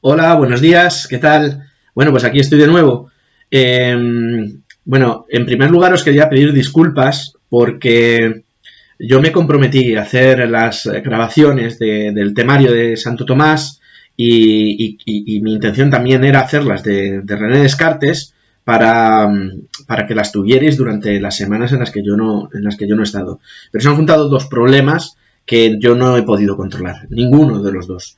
Hola, buenos días, ¿qué tal? Bueno, pues aquí estoy de nuevo. Bueno, en primer lugar os quería pedir disculpas porque yo me comprometí a hacer las grabaciones del temario de Santo Tomás y mi intención también era hacerlas de René Descartes para que las tuvierais durante las semanas en las que yo no he estado. Pero se han juntado dos problemas que yo no he podido controlar, ninguno de los dos.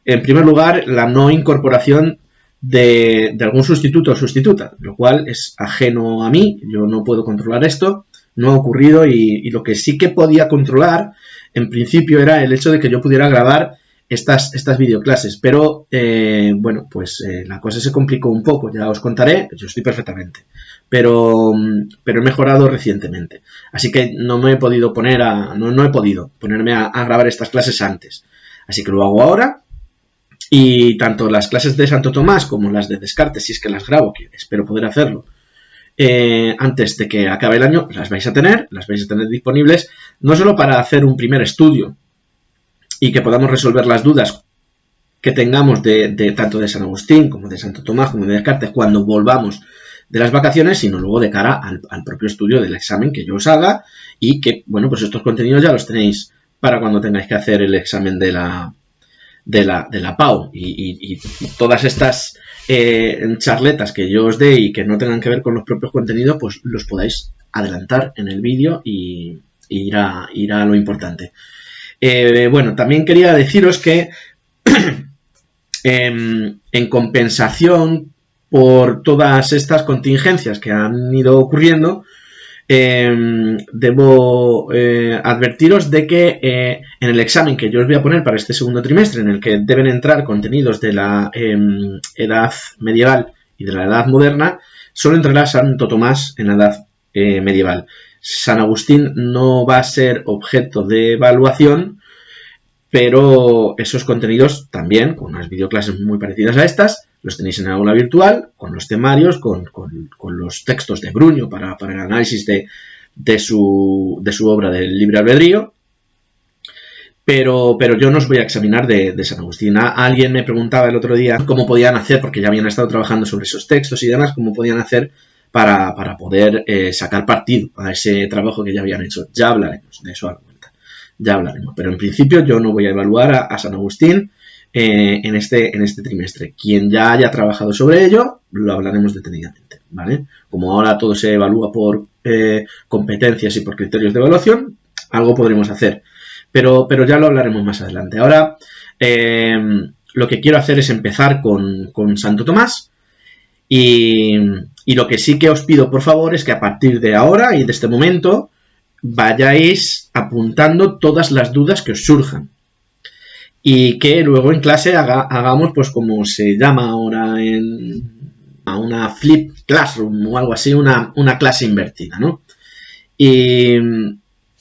En primer lugar, la no incorporación de algún sustituto o sustituta, lo cual es ajeno a mí, yo no puedo controlar esto, no ha ocurrido y lo que sí que podía controlar en principio era el hecho de que yo pudiera grabar estas videoclases, pero bueno, pues la cosa se complicó un poco, ya os contaré, yo estoy perfectamente, pero he mejorado recientemente, así que no he podido ponerme a grabar estas clases antes, así que lo hago ahora. Y tanto las clases de Santo Tomás como las de Descartes, si es que las grabo, que espero poder hacerlo, antes de que acabe el año, las vais a tener disponibles, no solo para hacer un primer estudio y que podamos resolver las dudas que tengamos de tanto de San Agustín como de Santo Tomás como de Descartes cuando volvamos de las vacaciones, sino luego de cara al propio estudio del examen que yo os haga y que, bueno, pues estos contenidos ya los tenéis para cuando tengáis que hacer el examen de la PAU y todas estas charletas que yo os dé y que no tengan que ver con los propios contenidos, pues los podáis adelantar en el vídeo y ir a lo importante. Bueno, también quería deciros que en compensación por todas estas contingencias que han ido ocurriendo, debo advertiros de que en el examen que yo os voy a poner para este segundo trimestre, en el que deben entrar contenidos de la edad medieval y de la edad moderna, solo entrará Santo Tomás en la edad medieval. San Agustín no va a ser objeto de evaluación, pero esos contenidos también, con unas videoclases muy parecidas a estas, los tenéis en el aula virtual, con los temarios, con los textos de Bruño para el análisis de su obra del libre albedrío, pero yo no os voy a examinar de San Agustín. Alguien me preguntaba el otro día cómo podían hacer, porque ya habían estado trabajando sobre esos textos y demás, cómo podían hacer para poder sacar partido a ese trabajo que ya habían hecho. Ya hablaremos de eso a la vuelta. Ya hablaremos, pero en principio yo no voy a evaluar a San Agustín en este trimestre. Quien ya haya trabajado sobre ello, lo hablaremos detenidamente, ¿vale? Como ahora todo se evalúa por competencias y por criterios de evaluación, algo podremos hacer, pero ya lo hablaremos más adelante. Ahora lo que quiero hacer es empezar con Santo Tomás y lo que sí que os pido, por favor, es que a partir de ahora y de este momento vayáis apuntando todas las dudas que os surjan y que luego en clase hagamos, pues como se llama ahora a una flip classroom o algo así, una clase invertida, ¿no? Y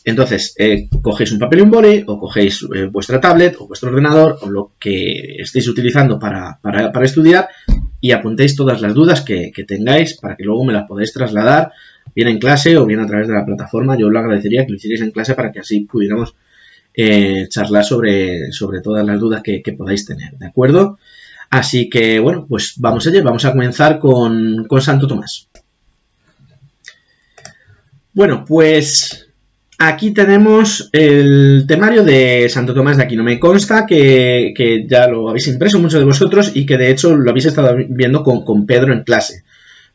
entonces cogéis un papel y un boli o cogéis vuestra tablet o vuestro ordenador o lo que estéis utilizando para estudiar y apuntéis todas las dudas que tengáis para que luego me las podáis trasladar bien en clase o bien a través de la plataforma. Yo os lo agradecería que lo hicierais en clase para que así pudiéramos charlar sobre todas las dudas que podáis tener, ¿de acuerdo? Así que, bueno, pues vamos allá, vamos a comenzar con Santo Tomás. Bueno, pues aquí tenemos el temario de Santo Tomás de Aquino. Me consta que ya lo habéis impreso muchos de vosotros y que de hecho lo habéis estado viendo con Pedro en clase.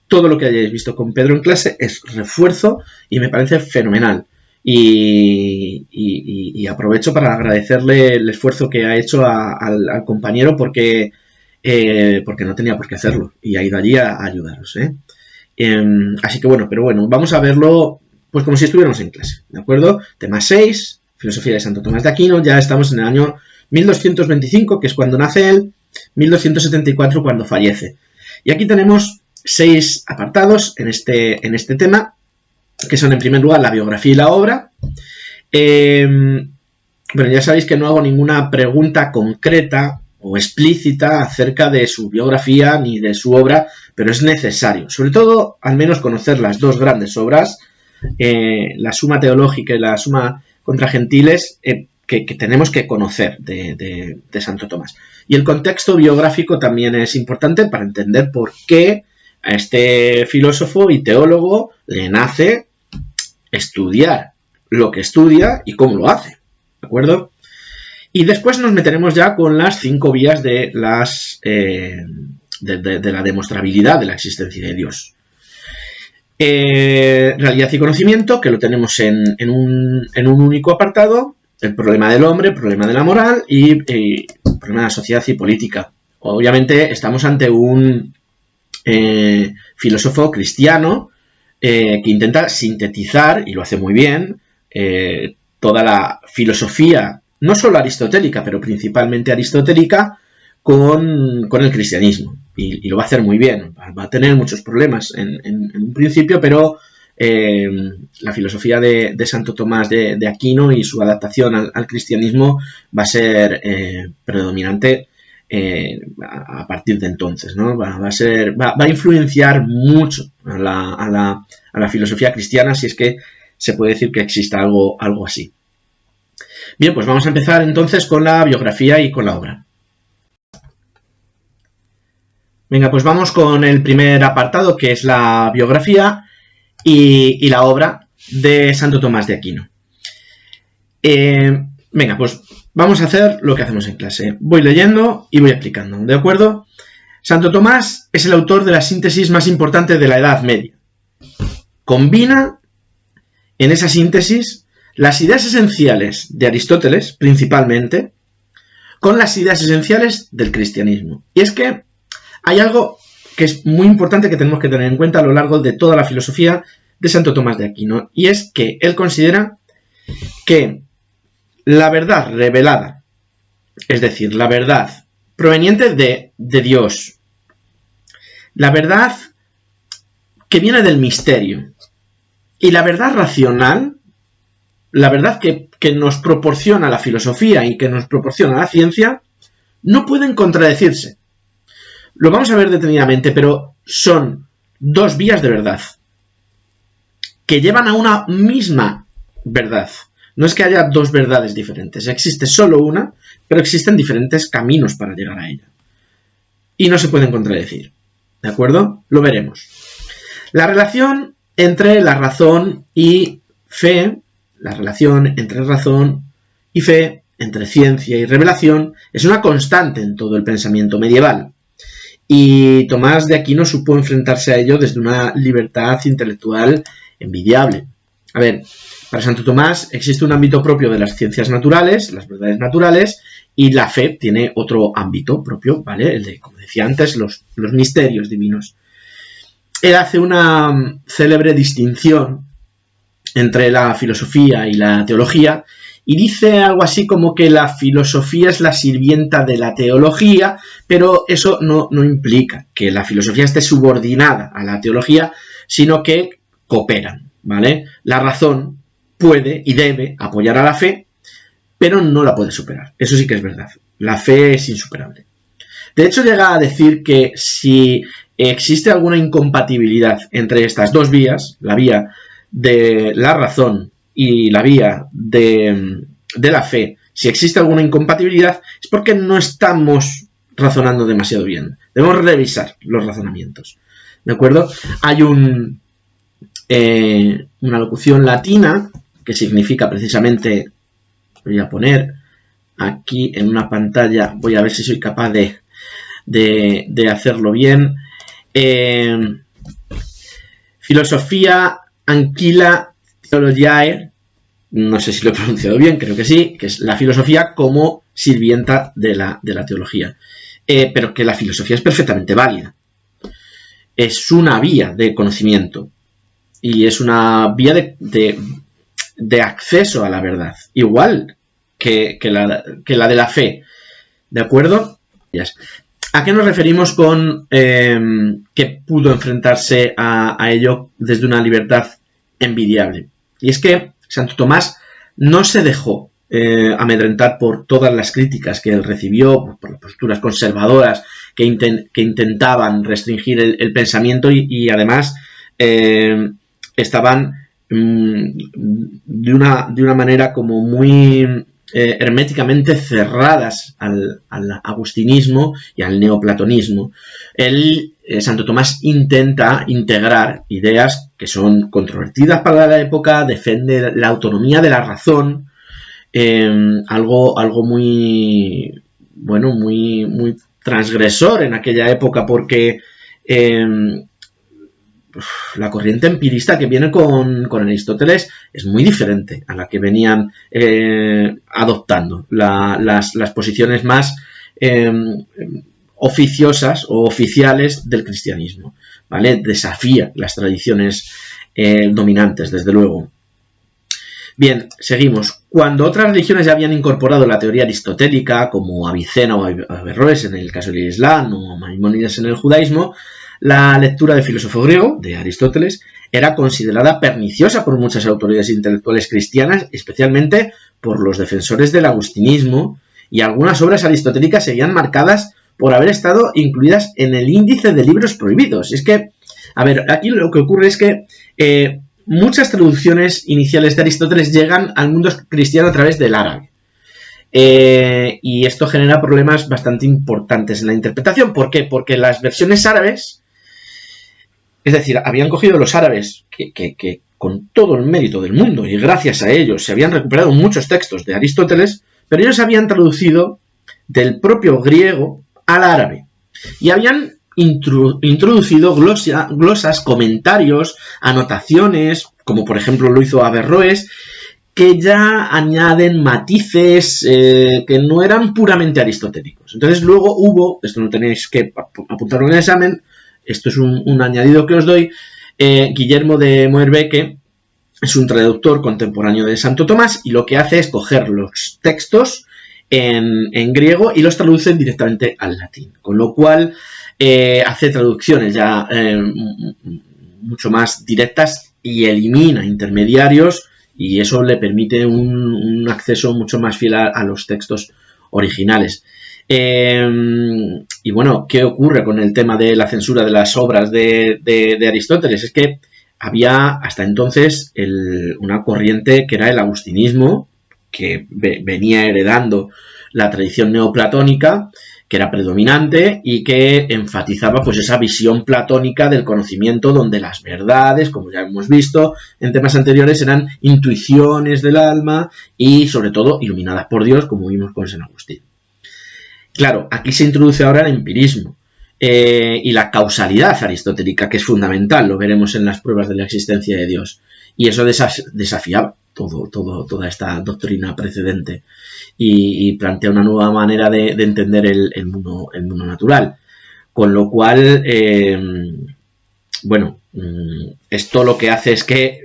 Todo lo que hayáis visto con Pedro en clase es refuerzo y me parece fenomenal. Y aprovecho para agradecerle el esfuerzo que ha hecho al compañero porque no tenía por qué hacerlo y ha ido allí a ayudaros, así que bueno, pero bueno, vamos a verlo pues como si estuviéramos en clase, ¿de acuerdo? Tema 6, filosofía de Santo Tomás de Aquino. Ya estamos en el año 1225, que es cuando nace él, 1274 cuando fallece. Y aquí tenemos 6 apartados en este tema, que son en primer lugar la biografía y la obra. Bueno, ya sabéis que no hago ninguna pregunta concreta o explícita acerca de su biografía ni de su obra, pero es necesario, sobre todo, al menos conocer las dos grandes obras, la Suma Teológica y la Suma contra Gentiles, que que tenemos que conocer de Santo Tomás. Y el contexto biográfico también es importante para entender por qué a este filósofo y teólogo le nace estudiar lo que estudia y cómo lo hace, ¿de acuerdo? Y después nos meteremos ya con las 5 vías de la demostrabilidad de la existencia de Dios. Realidad y conocimiento, que lo tenemos en un único apartado, el problema del hombre, el problema de la moral y el problema de la sociedad y política. Obviamente estamos ante un filósofo cristiano que intenta sintetizar, y lo hace muy bien, toda la filosofía, no solo aristotélica, pero principalmente aristotélica, con el cristianismo. Y lo va a hacer muy bien. Va a tener muchos problemas en un principio, pero la filosofía de Santo Tomás de Aquino y su adaptación al cristianismo va a ser predominante a partir de entonces, ¿no? Va a influenciar mucho a la filosofía cristiana, si es que se puede decir que exista algo así. Bien, pues vamos a empezar entonces con la biografía y con la obra. Venga, pues vamos con el primer apartado, que es la biografía y la obra de Santo Tomás de Aquino. Venga, pues vamos a hacer lo que hacemos en clase. Voy leyendo y voy explicando, ¿de acuerdo? Santo Tomás es el autor de la síntesis más importante de la Edad Media. Combina en esa síntesis las ideas esenciales de Aristóteles, principalmente, con las ideas esenciales del cristianismo. Y es que hay algo que es muy importante que tenemos que tener en cuenta a lo largo de toda la filosofía de Santo Tomás de Aquino, y es que él considera que la verdad revelada, es decir, la verdad proveniente de Dios, la verdad que viene del misterio, y la verdad racional, la verdad que nos proporciona la filosofía y que nos proporciona la ciencia, no pueden contradecirse. Lo vamos a ver detenidamente, pero son 2 vías de verdad que llevan a una misma verdad. No es que haya 2 verdades diferentes, existe solo una, pero existen diferentes caminos para llegar a ella. Y no se pueden contradecir, ¿de acuerdo? Lo veremos. La relación entre la razón y fe, la relación entre razón y fe, entre ciencia y revelación, es una constante en todo el pensamiento medieval. Y Tomás de Aquino supo enfrentarse a ello desde una libertad intelectual envidiable. A ver, para Santo Tomás existe un ámbito propio de las ciencias naturales, las verdades naturales, y la fe tiene otro ámbito propio, ¿vale? El de, como decía antes, los misterios divinos. Él hace una célebre distinción entre la filosofía y la teología, y dice algo así como que la filosofía es la sirvienta de la teología, pero eso no implica que la filosofía esté subordinada a la teología, sino que cooperan, ¿vale? La razón puede y debe apoyar a la fe, pero no la puede superar. Eso sí que es verdad. La fe es insuperable. De hecho, llega a decir que si existe alguna incompatibilidad entre estas 2 vías, la vía de la razón y la vía de la fe, si existe alguna incompatibilidad, es porque no estamos razonando demasiado bien. Debemos revisar los razonamientos, ¿de acuerdo? Hay una locución latina que significa precisamente, voy a poner aquí en una pantalla, voy a ver si soy capaz de hacerlo bien. Filosofía Anquila Theologiae, no sé si lo he pronunciado bien, creo que sí, que es la filosofía como sirvienta de la teología. Pero que la filosofía es perfectamente válida. Es una vía de conocimiento y es una vía de acceso a la verdad, igual que la de la fe, ¿de acuerdo? ¿A qué nos referimos con que pudo enfrentarse a ello desde una libertad envidiable? Y es que Santo Tomás no se dejó amedrentar por todas las críticas que él recibió, por las posturas conservadoras que intentaban restringir el pensamiento y además estaban de una manera como muy herméticamente cerradas al agustinismo y al neoplatonismo. Santo Tomás intenta integrar ideas que son controvertidas para la época, defiende la autonomía de la razón, algo muy, bueno, muy transgresor en aquella época, porque la corriente empirista que viene con Aristóteles es muy diferente a la que venían adoptando las posiciones más oficiosas o oficiales del cristianismo, ¿vale? Desafía las tradiciones dominantes, desde luego. Bien, seguimos. Cuando otras religiones ya habían incorporado la teoría aristotélica, como Avicena o Averroes en el caso del Islam o Maimónides en el judaísmo, la lectura de filósofo griego, de Aristóteles, era considerada perniciosa por muchas autoridades intelectuales cristianas, especialmente por los defensores del agustinismo, y algunas obras aristotélicas seguían marcadas por haber estado incluidas en el índice de libros prohibidos. Es que, a ver, aquí lo que ocurre es que muchas traducciones iniciales de Aristóteles llegan al mundo cristiano a través del árabe. Y esto genera problemas bastante importantes en la interpretación. ¿Por qué? Porque las versiones árabes, es decir, habían cogido los árabes que con todo el mérito del mundo y gracias a ellos se habían recuperado muchos textos de Aristóteles, pero ellos habían traducido del propio griego al árabe y habían introducido glosas, comentarios, anotaciones, como por ejemplo lo hizo Averroes, que ya añaden matices que no eran puramente aristotélicos. Entonces luego hubo, esto no tenéis que apuntarlo en el examen, esto es un añadido que os doy, Guillermo de Moerbeke es un traductor contemporáneo de Santo Tomás y lo que hace es coger los textos en griego y los traduce directamente al latín, con lo cual hace traducciones ya mucho más directas y elimina intermediarios, y eso le permite un acceso mucho más fiel a los textos originales. Y bueno, ¿qué ocurre con el tema de la censura de las obras de Aristóteles? Es que había hasta entonces una corriente que era el agustinismo, que venía heredando la tradición neoplatónica, que era predominante y que enfatizaba pues esa visión platónica del conocimiento, donde las verdades, como ya hemos visto en temas anteriores, eran intuiciones del alma y sobre todo iluminadas por Dios, como vimos con San Agustín. Claro, aquí se introduce ahora el empirismo y la causalidad aristotélica, que es fundamental, lo veremos en las pruebas de la existencia de Dios, y eso desafiaba toda esta doctrina precedente y plantea una nueva manera de entender el mundo natural, con lo cual bueno, esto lo que hace es que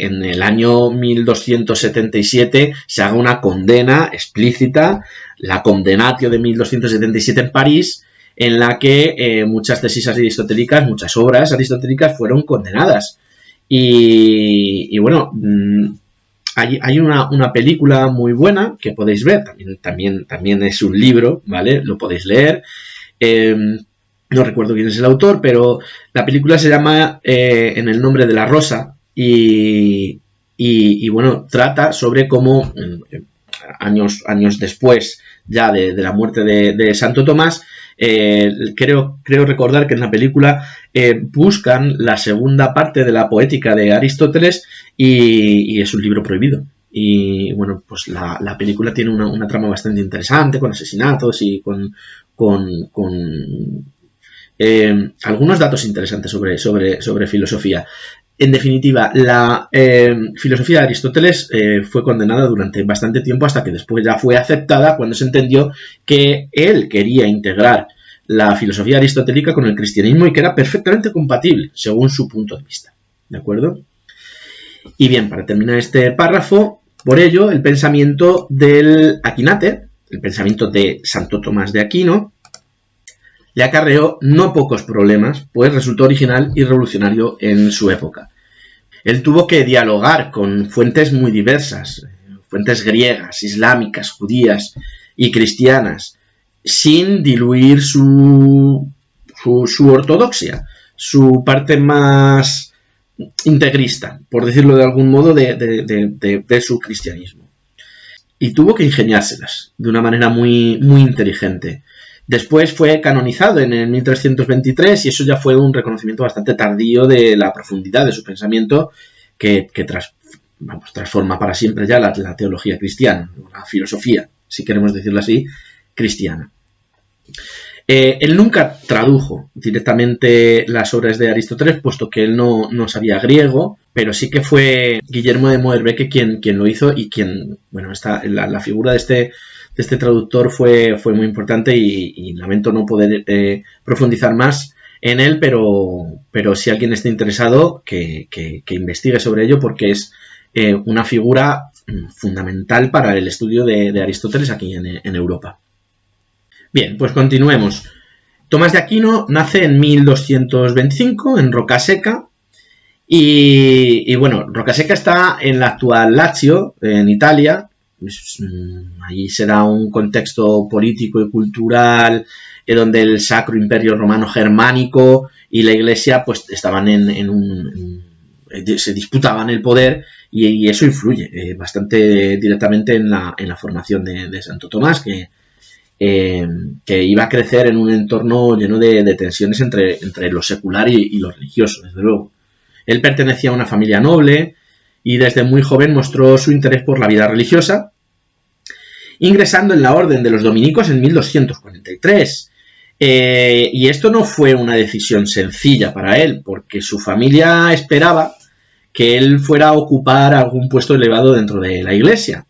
en el año 1277 se haga una condena explícita, la Condenatio de 1277 en París, en la que muchas tesis aristotélicas, muchas obras aristotélicas fueron condenadas. Y bueno, hay una película muy buena que podéis ver, también es un libro, ¿vale? Lo podéis leer. No recuerdo quién es el autor, pero la película se llama En el nombre de la rosa y bueno, trata sobre cómo años después ya de la muerte de Santo Tomás, creo recordar que en la película buscan la segunda parte de la poética de Aristóteles y es un libro prohibido. Y bueno, pues la película tiene una trama bastante interesante, con asesinatos y con algunos datos interesantes sobre filosofía. En definitiva, la filosofía de Aristóteles fue condenada durante bastante tiempo, hasta que después ya fue aceptada cuando se entendió que él quería integrar la filosofía aristotélica con el cristianismo y que era perfectamente compatible según su punto de vista. ¿De acuerdo? Y bien, para terminar este párrafo, por ello, el pensamiento del Aquinate, el pensamiento de Santo Tomás de Aquino, le acarreó no pocos problemas, pues resultó original y revolucionario en su época. Él tuvo que dialogar con fuentes muy diversas, fuentes griegas, islámicas, judías y cristianas, sin diluir su ortodoxia, su parte más integrista, por decirlo de algún modo, de su cristianismo. y tuvo que ingeniárselas de una manera muy, muy inteligente. Después fue canonizado en el 1323 y eso ya fue un reconocimiento bastante tardío de la profundidad de su pensamiento que transforma para siempre ya la teología cristiana, la filosofía, si queremos decirlo así, cristiana. Él nunca tradujo directamente las obras de Aristóteles, puesto que él no sabía griego, pero sí que fue Guillermo de Moerbeke quien lo hizo y quien, bueno, la figura de este traductor fue muy importante y lamento no poder profundizar más en él, pero si alguien está interesado, que investigue sobre ello, porque es una figura fundamental para el estudio de Aristóteles aquí en Europa. Bien, pues continuemos. Tomás de Aquino nace en 1225 en Rocaseca y bueno, Rocaseca está en la actual Lazio, en Italia. Allí se da un contexto político y cultural donde el Sacro Imperio Romano Germánico y la Iglesia pues estaban se disputaban el poder y eso influye bastante directamente en la formación de Santo Tomás, que iba a crecer en un entorno lleno de tensiones entre lo secular y lo religioso, desde luego. Él pertenecía a una familia noble y desde muy joven mostró su interés por la vida religiosa, ingresando en la orden de los dominicos en 1243. Y esto no fue una decisión sencilla para él, porque su familia esperaba que él fuera a ocupar algún puesto elevado dentro de la iglesia,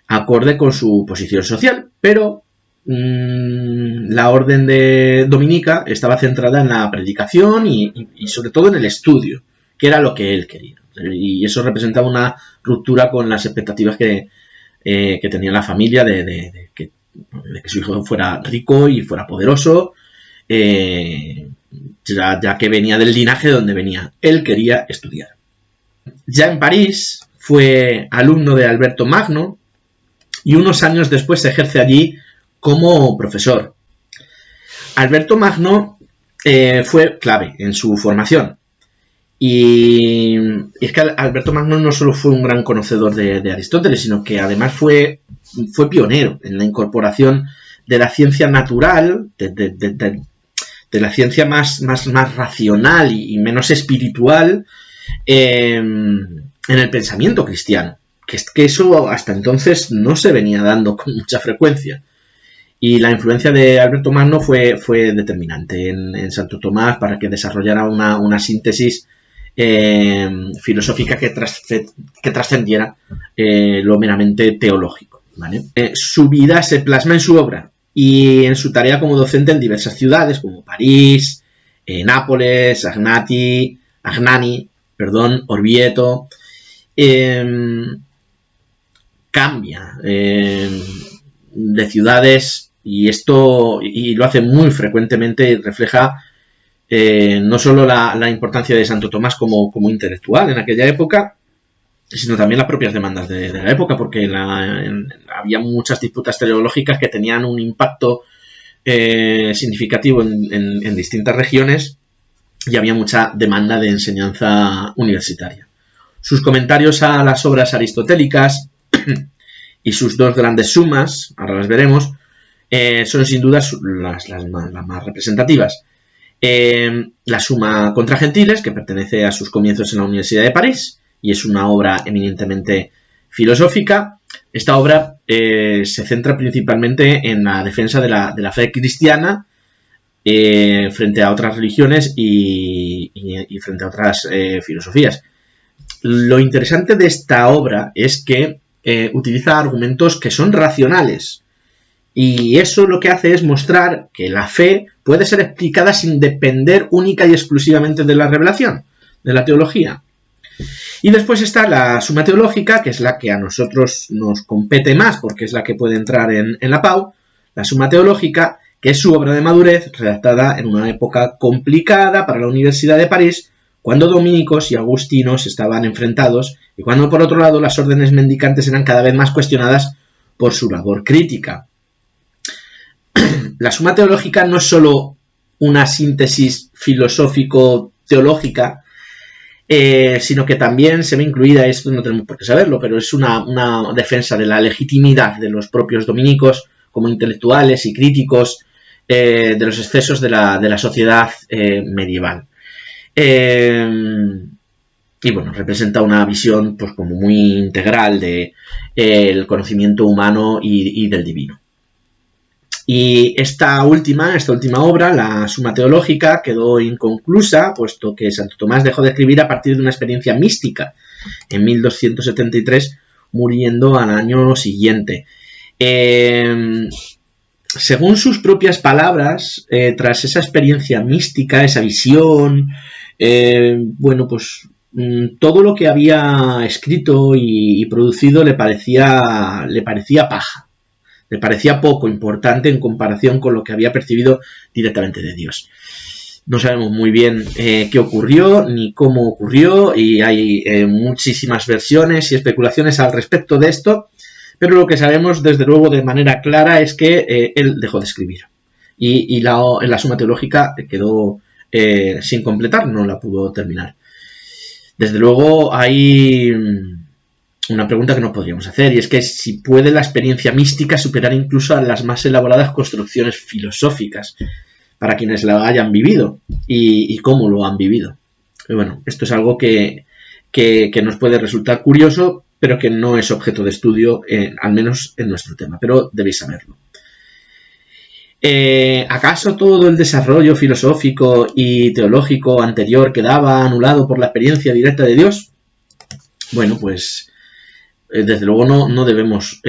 acorde con su posición social, pero la orden de dominica estaba centrada en la predicación y sobre todo en el estudio, que era lo que él quería. Y eso representaba una ruptura con las expectativas que tenía la familia de que su hijo fuera rico y fuera poderoso, ya que venía del linaje de donde venía. Él quería estudiar. Ya en París fue alumno de Alberto Magno y unos años después ejerce allí como profesor. Alberto Magno fue clave en su formación. Y es que Alberto Magno no solo fue un gran conocedor de Aristóteles, sino que además fue pionero en la incorporación de la ciencia natural, de la ciencia más racional y menos espiritual en el pensamiento cristiano. Que eso hasta entonces no se venía dando con mucha frecuencia. Y la influencia de Alberto Magno fue determinante en Santo Tomás para que desarrollara una síntesis filosófica que trascendiera lo meramente teológico, ¿vale? Su vida se plasma en su obra y en su tarea como docente en diversas ciudades como París, Nápoles, Agnani, Orvieto. Cambia de ciudades y lo hace muy frecuentemente y refleja no solo la importancia de Santo Tomás como intelectual en aquella época, sino también las propias demandas de la época, porque había muchas disputas teológicas que tenían un impacto significativo en distintas regiones y había mucha demanda de enseñanza universitaria. Sus comentarios a las obras aristotélicas y sus dos grandes sumas, ahora las veremos, son sin duda las más representativas. La Suma contra Gentiles, que pertenece a sus comienzos en la Universidad de París y es una obra eminentemente filosófica. Esta obra se centra principalmente en la defensa de la fe cristiana frente a otras religiones y frente a otras filosofías. Lo interesante de esta obra es que utiliza argumentos que son racionales. Y eso lo que hace es mostrar que la fe puede ser explicada sin depender única y exclusivamente de la revelación, de la teología. Y después está la Suma Teológica, que es la que a nosotros nos compete más, porque es la que puede entrar en la PAU, la Suma Teológica, que es su obra de madurez, redactada en una época complicada para la Universidad de París, cuando dominicos y agustinos estaban enfrentados y cuando, por otro lado, las órdenes mendicantes eran cada vez más cuestionadas por su labor crítica. La Suma Teológica no es solo una síntesis filosófico-teológica, sino que también se ve incluida, esto no tenemos por qué saberlo, pero es una defensa de la legitimidad de los propios dominicos como intelectuales y críticos de los excesos de la sociedad medieval. Y bueno, representa una visión pues como muy integral de el conocimiento humano y del divino. Y esta última obra, la Suma Teológica, quedó inconclusa, puesto que Santo Tomás dejó de escribir a partir de una experiencia mística en 1273, muriendo al año siguiente. Según sus propias palabras, tras esa experiencia mística, esa visión, bueno, pues todo lo que había escrito y producido le parecía paja. Le parecía poco importante en comparación con lo que había percibido directamente de Dios. No sabemos muy bien qué ocurrió ni cómo ocurrió, y hay muchísimas versiones y especulaciones al respecto de esto, pero lo que sabemos desde luego de manera clara es que él dejó de escribir y la Suma Teológica quedó sin completar, no la pudo terminar. Desde luego hay una pregunta que nos podríamos hacer, y es que si puede la experiencia mística superar incluso a las más elaboradas construcciones filosóficas para quienes la hayan vivido y cómo lo han vivido. Y bueno, esto es algo que nos puede resultar curioso, pero que no es objeto de estudio, al menos en nuestro tema, pero debéis saberlo. ¿Acaso todo el desarrollo filosófico y teológico anterior quedaba anulado por la experiencia directa de Dios? Bueno, pues desde luego no debemos,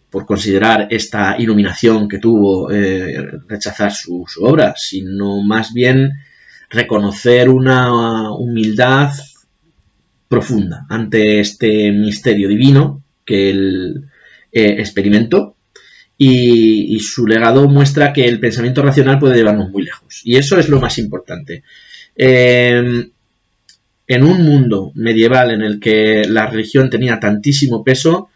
por considerar esta iluminación que tuvo, rechazar su obra, sino más bien reconocer una humildad profunda ante este misterio divino que él experimentó, y su legado muestra que el pensamiento racional puede llevarnos muy lejos, y eso es lo más importante. En un mundo medieval en el que la religión tenía tantísimo peso,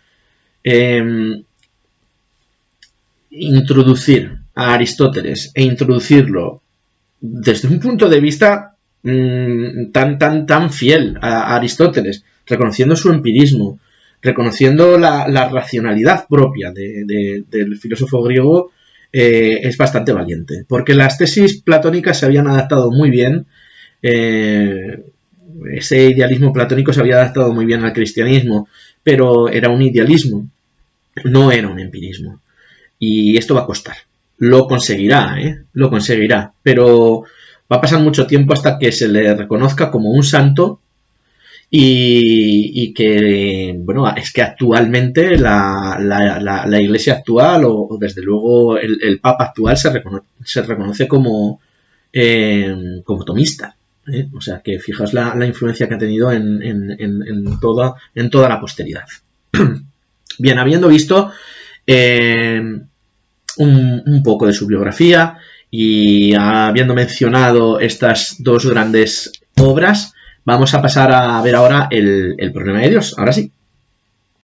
introducir a Aristóteles e introducirlo desde un punto de vista tan fiel a Aristóteles, reconociendo su empirismo, reconociendo la racionalidad propia del filósofo griego, es bastante valiente, porque las tesis platónicas se habían adaptado muy bien. Ese idealismo platónico se había adaptado muy bien al cristianismo, pero era un idealismo, no era un empirismo. Y esto va a costar. Lo conseguirá, lo conseguirá, pero va a pasar mucho tiempo hasta que se le reconozca como un santo, y que, bueno, es que actualmente la iglesia actual, o desde luego el papa actual, se reconoce como tomista. O sea que fijaos la influencia que ha tenido en toda la posteridad. Bien, habiendo visto un poco de su biografía y habiendo mencionado estas dos grandes obras, vamos a pasar a ver ahora el problema de Dios. Ahora sí.